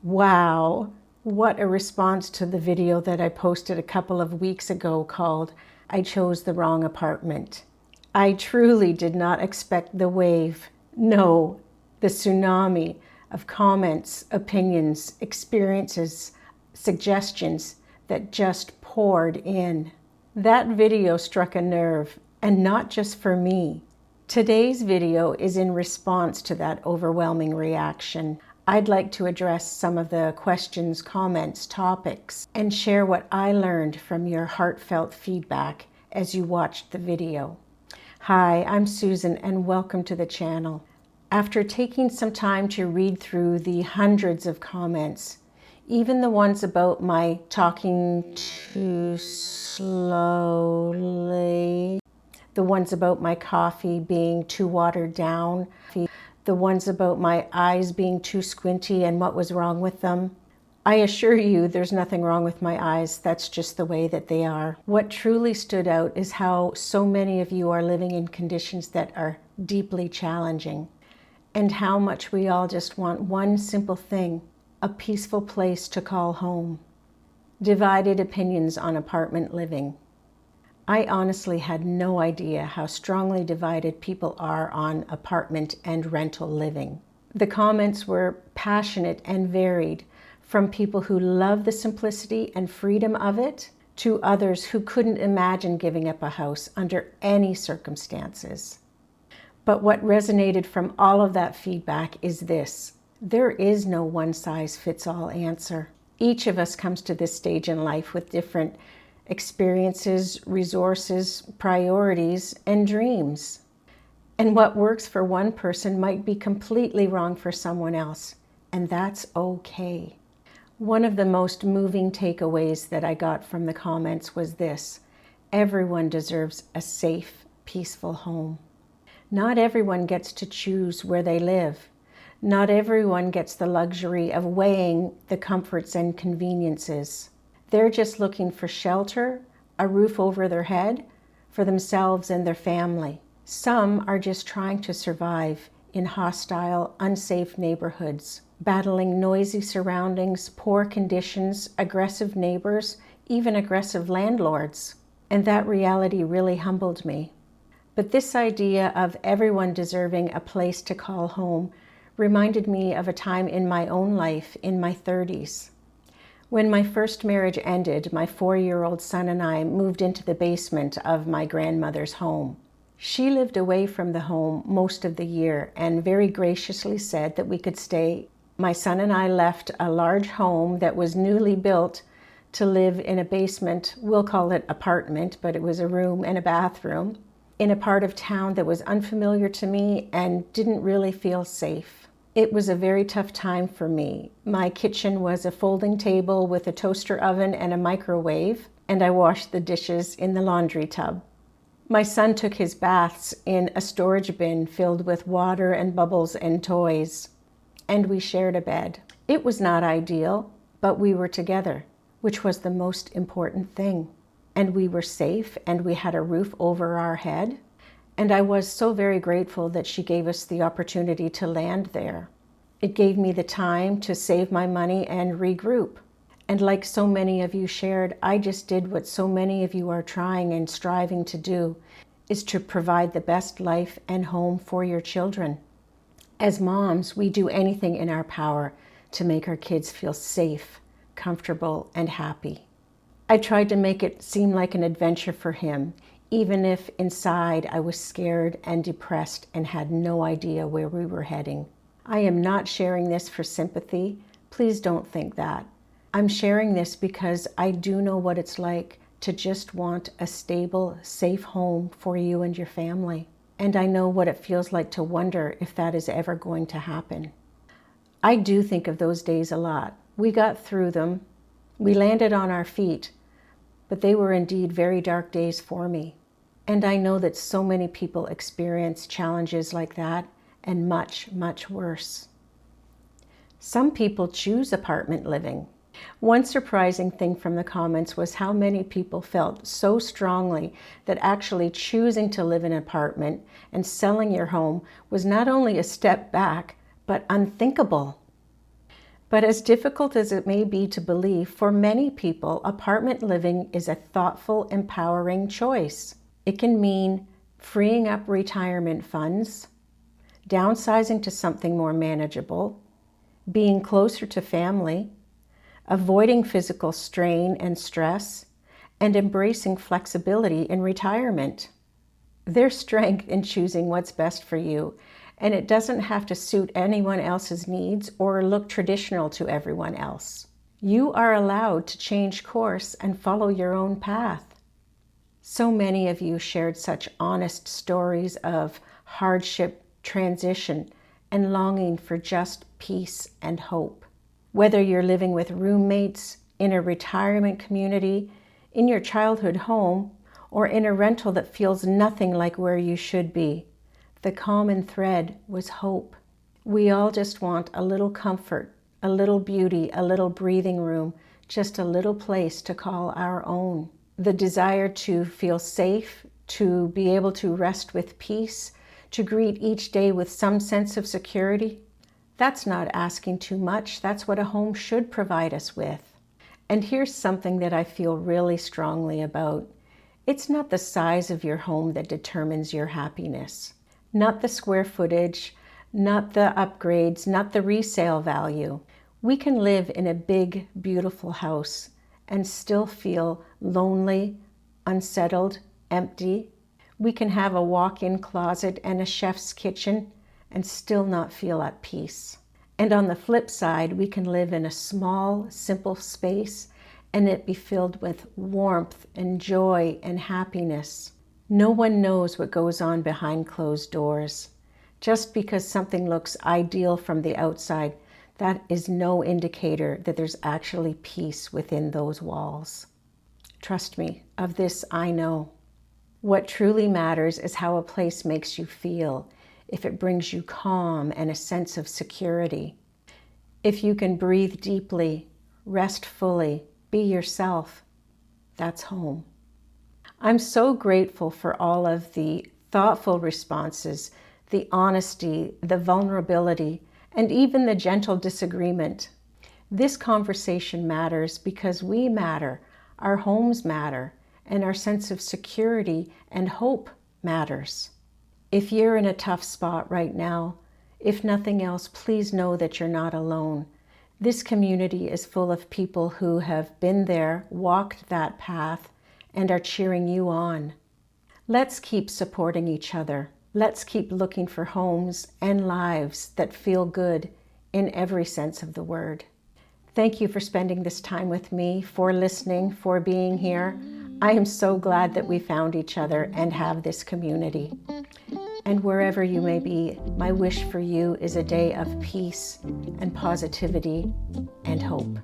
Wow, what a response to the video that I posted a couple of weeks ago called "I Chose the Wrong Apartment." I truly did not expect the wave, no, the tsunami of comments, opinions, experiences, suggestions that just poured in. That video struck a nerve, and not just for me. Today's video is in response to that overwhelming reaction. I'd like to address some of the questions, comments, topics, and share what I learned from your heartfelt feedback as you watched the video. Hi, I'm Susan, and welcome to the channel. After taking some time to read through the hundreds of comments, even the ones about my talking too slowly, the ones about my coffee being too watered down, the ones about my eyes being too squinty and what was wrong with them. I assure you there's nothing wrong with my eyes. That's just the way that they are. What truly stood out is how so many of you are living in conditions that are deeply challenging, and how much we all just want one simple thing: a peaceful place to call home. Divided opinions on apartment living. I honestly had no idea how strongly divided people are on apartment and rental living. The comments were passionate and varied, from people who love the simplicity and freedom of it to others who couldn't imagine giving up a house under any circumstances. But what resonated from all of that feedback is this: there is no one-size-fits-all answer. Each of us comes to this stage in life with different experiences, resources, priorities, and dreams. And what works for one person might be completely wrong for someone else, and that's okay. One of the most moving takeaways that I got from the comments was this: everyone deserves a safe, peaceful home. Not everyone gets to choose where they live. Not everyone gets the luxury of weighing the comforts and conveniences. They're just looking for shelter, a roof over their head, for themselves and their family. Some are just trying to survive in hostile, unsafe neighborhoods, battling noisy surroundings, poor conditions, aggressive neighbors, even aggressive landlords. And that reality really humbled me. But this idea of everyone deserving a place to call home reminded me of a time in my own life in my 30s. When my first marriage ended, my 4-year-old son and I moved into the basement of my grandmother's home. She lived away from the home most of the year and very graciously said that we could stay. My son and I left a large home that was newly built to live in a basement. We'll call it apartment, but it was a room and a bathroom in a part of town that was unfamiliar to me and didn't really feel safe. It was a very tough time for me. My kitchen was a folding table with a toaster oven and a microwave, and I washed the dishes in the laundry tub. My son took his baths in a storage bin filled with water and bubbles and toys, and we shared a bed. It was not ideal, but we were together, which was the most important thing. And we were safe, and we had a roof over our head. And I was so very grateful that she gave us the opportunity to land there. It gave me the time to save my money and regroup. And like so many of you shared, I just did what so many of you are trying and striving to do, is to provide the best life and home for your children. As moms, we do anything in our power to make our kids feel safe, comfortable, and happy. I tried to make it seem like an adventure for him, even if inside I was scared and depressed and had no idea where we were heading. I am not sharing this for sympathy. Please don't think that. I'm sharing this because I do know what it's like to just want a stable, safe home for you and your family. And I know what it feels like to wonder if that is ever going to happen. I do think of those days a lot. We got through them. We landed on our feet. But they were indeed very dark days for me. And I know that so many people experience challenges like that and much, much worse. Some people choose apartment living. One surprising thing from the comments was how many people felt so strongly that actually choosing to live in an apartment and selling your home was not only a step back, but unthinkable. But as difficult as it may be to believe, for many people, apartment living is a thoughtful, empowering choice. It can mean freeing up retirement funds, downsizing to something more manageable, being closer to family, avoiding physical strain and stress, and embracing flexibility in retirement. There's strength in choosing what's best for you, and it doesn't have to suit anyone else's needs or look traditional to everyone else. You are allowed to change course and follow your own path. So many of you shared such honest stories of hardship, transition, and longing for just peace and hope. Whether you're living with roommates, in a retirement community, in your childhood home, or in a rental that feels nothing like where you should be, the common thread was hope. We all just want a little comfort, a little beauty, a little breathing room, just a little place to call our own. The desire to feel safe, to be able to rest with peace, to greet each day with some sense of security. That's not asking too much. That's what a home should provide us with. And here's something that I feel really strongly about. It's not the size of your home that determines your happiness. Not the square footage, not the upgrades, not the resale value. We can live in a big, beautiful house and still feel lonely, unsettled, empty. We can have a walk-in closet and a chef's kitchen and still not feel at peace. And on the flip side, we can live in a small, simple space and it be filled with warmth and joy and happiness. No one knows what goes on behind closed doors. Just because something looks ideal from the outside, that is no indicator that there's actually peace within those walls. Trust me, of this I know. What truly matters is how a place makes you feel, if it brings you calm and a sense of security. If you can breathe deeply, rest fully, be yourself, that's home. I'm so grateful for all of the thoughtful responses, the honesty, the vulnerability, and even the gentle disagreement. This conversation matters because we matter, our homes matter, and our sense of security and hope matters. If you're in a tough spot right now, if nothing else, please know that you're not alone. This community is full of people who have been there, walked that path, and are cheering you on. Let's keep supporting each other. Let's keep looking for homes and lives that feel good in every sense of the word. Thank you for spending this time with me, for listening, for being here. I am so glad that we found each other and have this community. And wherever you may be, my wish for you is a day of peace and positivity and hope.